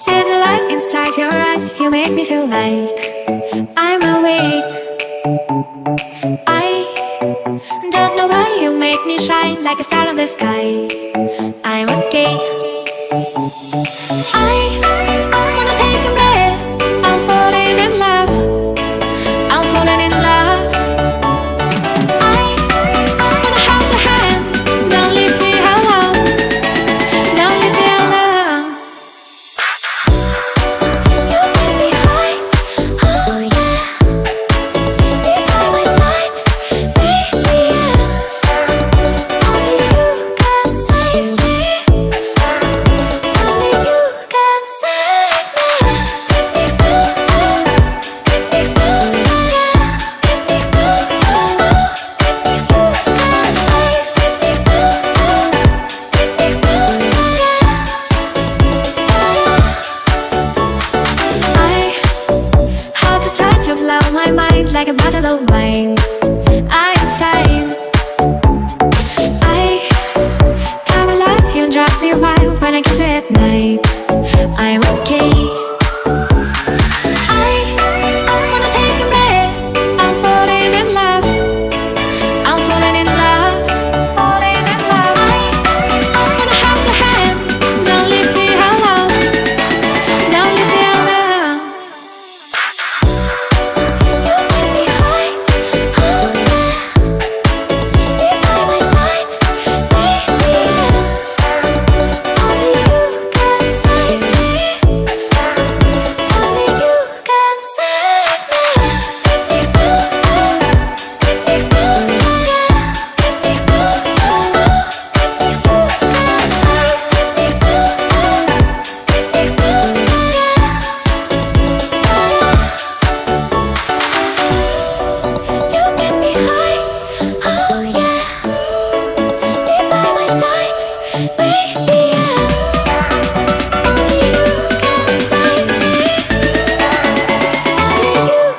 There's a light inside your eyes. You make me feel like I'm awake. I don't know why you make me shine like a star in the sky. I'm okay. I wanna take a breath. I'm falling in love. I'm falling in love. I wanna hold your hand. Don't leave me alone. Don't leave me alone. You make me high. Oh yeah. Be by my side, baby. Yeah. Only you can save me. Only you can save me. How to try to blow my mind like a bottle of wine. I'm insane. I come alive, you drive me wild when I kiss you at night.